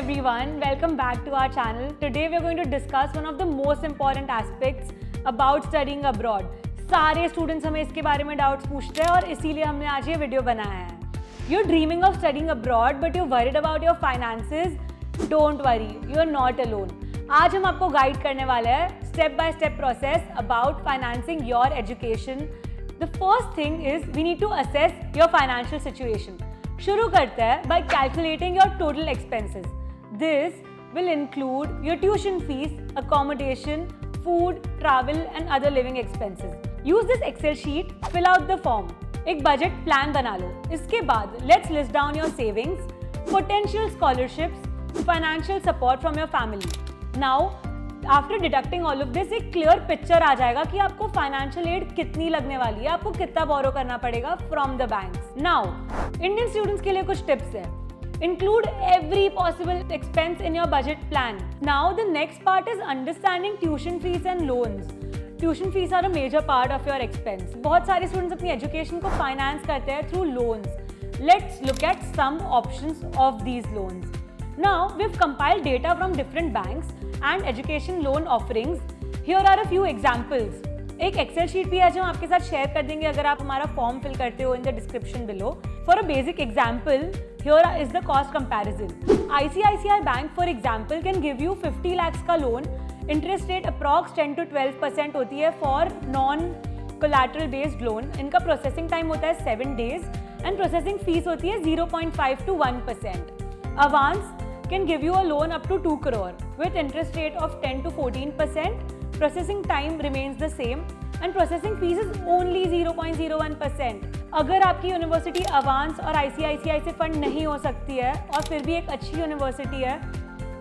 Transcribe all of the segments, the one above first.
everyone, welcome back to our channel. Today we are going to discuss one of the most important aspects about studying abroad. सारे students हमें इसके बारे में doubts पूछते हैं और इसीलिए हमने आज ये video बनाया है. You're dreaming of studying abroad but you're worried about your finances? Don't worry, you're not alone. आज हम आपको guide करने वाले हैं step by step process about financing your education. The first thing is we need to assess your financial situation. शुरू करते हैं by calculating your total expenses. This will include your tuition fees, accommodation, food, travel and other living expenses. Use this Excel sheet, fill out the form. एक budget plan बना लो. इसके बाद let's list down your savings, potential scholarships, financial support from your family. Now, after deducting all of this, एक clear picture आ जाएगा कि आपको financial aid कितनी लगने वाली है, आपको कितना borrow करना पड़ेगा from the banks. Now, Indian students के लिए कुछ tips हैं. Include every possible expense in your budget plan. Now, the next part is understanding tuition fees and loans. Tuition fees are a major part of your expense. बहुत सारे students अपनी education को finance करते हैं through loans. Let's look at some options of these loans. Now, we've compiled data from different banks and education loan offerings. Here are a few examples. एक Excel sheet भी है जो हम आपके साथ share कर देंगे अगर आप हमारा form fill करते हो in the description below. For a basic example, here is the cost comparison. ICICI Bank, for example, can give you 50 lakhs का loan. Interest rate approx 10 to 12% होती है for non-collateral based loan. इनका processing time होता है 7 days and processing fees होती है 0.5 to 1%. Avance can give you a loan up to 2 crore with interest rate of 10 to 14%. Processing time remains the same and processing fees is only 0.01%. अगर आपकी university अवांस और ICICI से fund नहीं हो सकती है और फिर भी एक अच्छी यूनिवर्सिटी है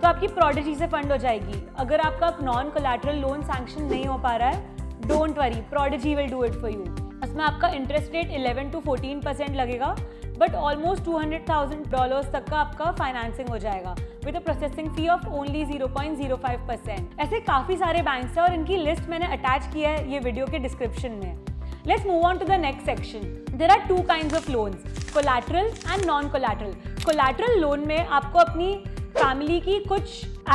तो आपकी प्रोडिजी से फंड हो जाएगी. अगर आपका नॉन कोलैटरल लोन सैंक्शन नहीं हो पा रहा है, don't worry, prodigy will do it for you. उसमें आपका इंटरेस्ट रेट 11 to 14% लगेगा बट ऑलमोस्ट $200,000 तक का आपका फाइनेंसिंग हो जाएगा with a processing fee of only 0.05%. ऐसे काफ़ी सारे बैंक्स हैं और इनकी लिस्ट मैंने अटैच किया है ये वीडियो के डिस्क्रिप्शन में. Let's move on to the next section. There are two kinds of loans, collateral and non-collateral. Collateral loan में आपको अपनी फैमिली की कुछ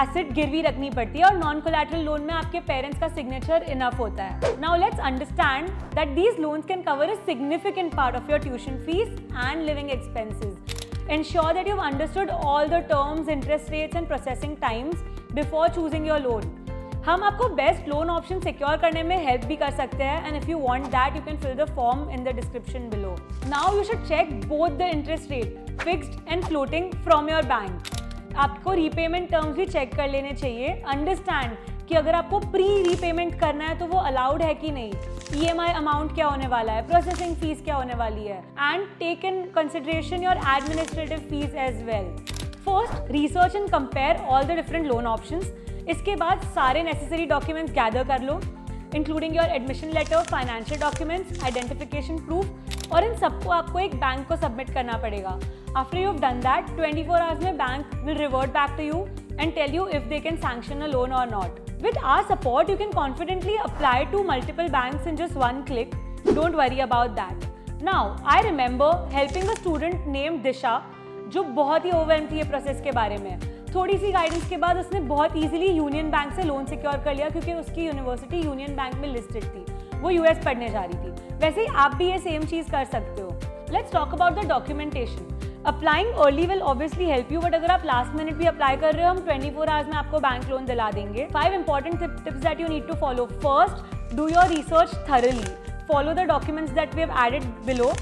एसेट गिरवी रखनी पड़ती है और नॉन कोलैटरल लोन में आपके पेरेंट्स का सिग्नेचर इनफ होता है. Now let's understand that these loans can cover a significant part of your tuition fees and living expenses. Ensure that you've understood all the terms, interest rates and processing times before choosing your loan. हम आपको best loan option secure करने में help भी कर सकते हैं and if you want that you can fill the form in the description below. Now you should check both the interest rate fixed and floating from your bank. आपको repayment terms भी check कर लेने चाहिए. Understand कि अगर आपको pre repayment करना है तो वो अलाउड है कि नहीं, EMI अमाउंट क्या होने वाला है, प्रोसेसिंग फीस क्या होने वाली है and take in consideration your administrative fees as well. First, research and compare all the different loan options. इसके बाद सारे नेसेसरी डॉक्यूमेंट्स गैदर कर लो including your admission letter, financial documents, identification proof और इन सबको आपको एक बैंक को सबमिट करना पड़ेगा. After you have done that 24 hours में bank will revert back to you and tell you if they can sanction a loan और not. With our support, you can confidently apply to multiple banks in just one click. Don't worry about that. Now, I remember helping a student named Disha, जो बहुत ही overwhelmed थी ये process के बारे में. थोड़ी सी guidance के बाद उसने बहुत ईजिली यूनियन बैंक से लोन सिक्योर कर लिया क्योंकि उसकी यूनिवर्सिटी यूनियन बैंक में लिस्टेड थी. वो US पढ़ने जा रही थी. वैसे ही आप भी ये सेम चीज़ कर सकते हो. Let's talk about the documentation. Applying early will obviously help you, but अगर आप last minute भी apply कर रहे हो हम 24 hours में आपको बैंक लोन दिला देंगे. 5 important tips that you need to follow. First, do your research thoroughly. Follow the documents that we have added below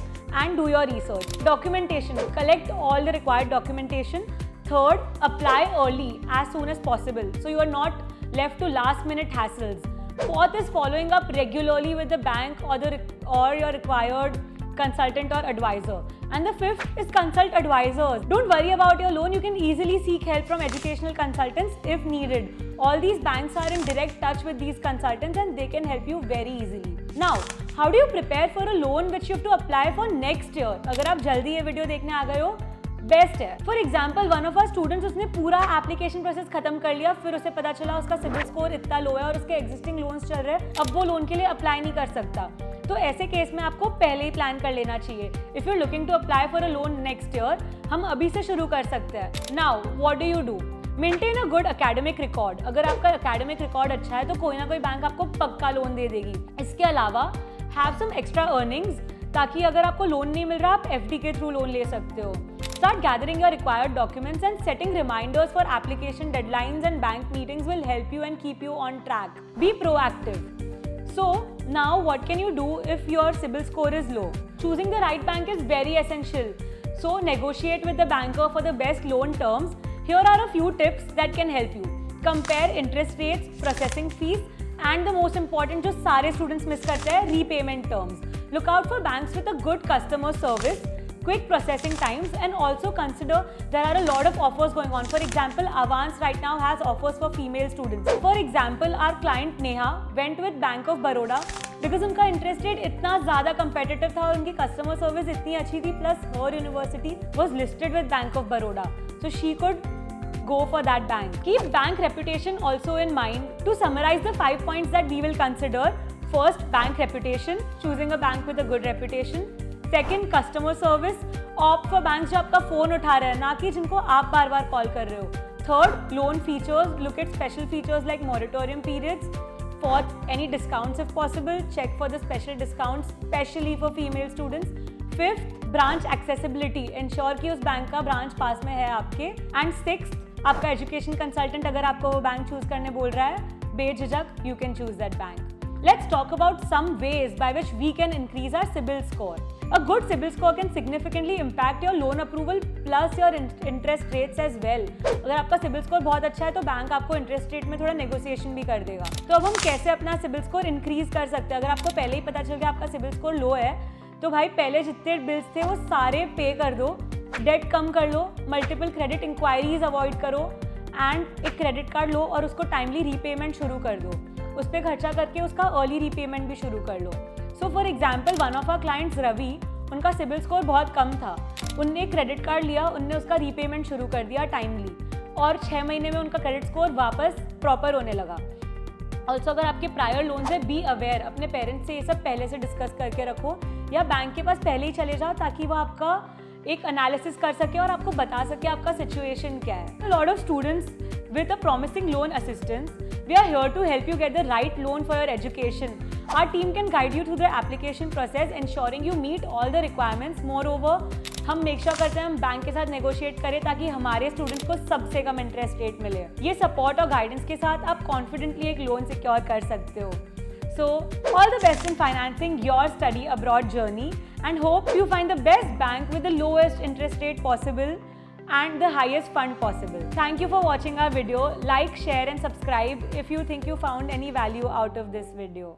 and do your research. Documentation. Collect all the required documentation. Third, apply early as soon as possible so you are not left to last minute hassles. Fourth is following up regularly with the bank or your required consultant or advisor. And the fifth is consult advisors. Don't worry about your loan. You can easily seek help from educational consultants if needed. All these banks are in direct touch with these consultants and they can help you very easily. Now, how do you prepare for a loan which you have to apply for next year? अगर आप जल्दी ये video देखने आ गए हो, best है. For example one of our students, उसने पूरा एप्लीकेशन प्रोसेस खत्म कर लिया, फिर उसे पता चला उसका सिबिल स्कोर इतना लो है और उसके एग्जिस्टिंग लोन्स चल रहे हैं, अब वो लोन के लिए अप्लाई नहीं कर सकता. तो ऐसे केस में आपको पहले ही प्लान कर लेना चाहिए. If you are looking to apply for a loan next year, हम अभी से शुरू कर सकते हैं. Now what do you do? Maintain a good academic record. अगर आपका एकेडमिक रिकॉर्ड अच्छा है तो कोई ना कोई बैंक आपको पक्का लोन दे देगी। इसके अलावा हैव सम एक्स्ट्रा अर्निंग्स, ताकि अगर आपको लोन नहीं मिल रहा आप एफडी के थ्रू लोन ले सकते हो। Start gathering your required documents and setting reminders for application deadlines and bank meetings will help you and keep you on track. Be proactive. So now what can you do if your CIBIL score is low? Choosing the right bank is very essential. So negotiate with the banker for the best loan terms. Here are a few tips that can help you. Compare interest rates, processing fees, and the most important जो सारे students miss करते हैं, repayment terms. Look out for banks with a good customer service, quick processing times, and also consider there are a lot of offers going on. For example, Avans right now has offers for female students. For example, our client Neha went with Bank of Baroda because उनका interest rate इतना ज़्यादा competitive था और उनकी customer service इतनी अच्छी थी, plus her university was listed with Bank of Baroda, so she could go for that bank. Keep bank reputation also in mind. To summarize the 5 points that we will consider: first, bank reputation, choosing a bank with a good reputation. Second, customer service, opt for banks जो आपका phone उठा रहे हैं, ना कि जिनको आप बार बार call कर रहे हो। Third, loan features, look at special features like moratorium periods. Fourth, any discounts if possible, check for the special discounts specially for female students. Fifth, branch accessibility, ensure कि उस बैंक का ब्रांच पास में है आपके। एंड सिक्स्थ, आपका education consultant अगर आपको वो बैंक चूज करने बोल रहा है, बेझिझक you can choose that bank. Let's talk about some ways by which we can increase our CIBIL score. A good CIBIL score can significantly impact your loan approval plus your interest rates as well. अगर आपका CIBIL score बहुत अच्छा है तो bank आपको interest rate में थोड़ा negotiation भी कर देगा। तो अब हम कैसे अपना CIBIL score increase कर सकते हैं? अगर आपको पहले ही पता चल गया आपका CIBIL score लो है, तो भाई पहले जितने बिल्स थे वो सारे पे कर दो, डेट कम कर लो, मल्टीपल क्रेडिट इंक्वायरीज अवॉइड करो, एंड एक क्रेडिट कार्ड लो और उसको टाइमली रीपेमेंट शुरू कर दो। उस पर खर्चा करके उसका अर्ली रीपेमेंट भी शुरू कर लो। So for example, one of our clients Ravi, उनका सिबिल स्कोर बहुत कम था। उनने क्रेडिट कार्ड लिया, उनने उसका रीपेमेंट शुरू कर दिया टाइमली, और 6 महीने में उनका क्रेडिट स्कोर वापस प्रॉपर होने लगा। ऑल्सो अगर आपके प्रायर लोन है, बी अवेयर, अपने पेरेंट्स से ये सब पहले से डिस्कस करके रखो, या बैंक के पास पहले ही चले जाओ ताकि वो आपका एक एनालिसिस कर सके और आपको बता सके आपका सिचुएशन क्या है। Lot of students with a promising loan assistance, we are here to help you get the right loan for your education. Our team can guide you through the application process, ensuring you meet all the requirements. Moreover, हम make sure करते हैं हम bank के साथ negotiate करें ताकि हमारे students को सबसे कम इंटरेस्ट रेट मिले। ये सपोर्ट और गाइडेंस के साथ आप कॉन्फिडेंटली एक लोन सिक्योर कर सकते हो। So, all the best in financing your study abroad journey, and hope you find the best bank with the lowest interest rate possible and the highest fund possible. Thank you for watching our video. Like, share and subscribe if you think you found any value out of this video.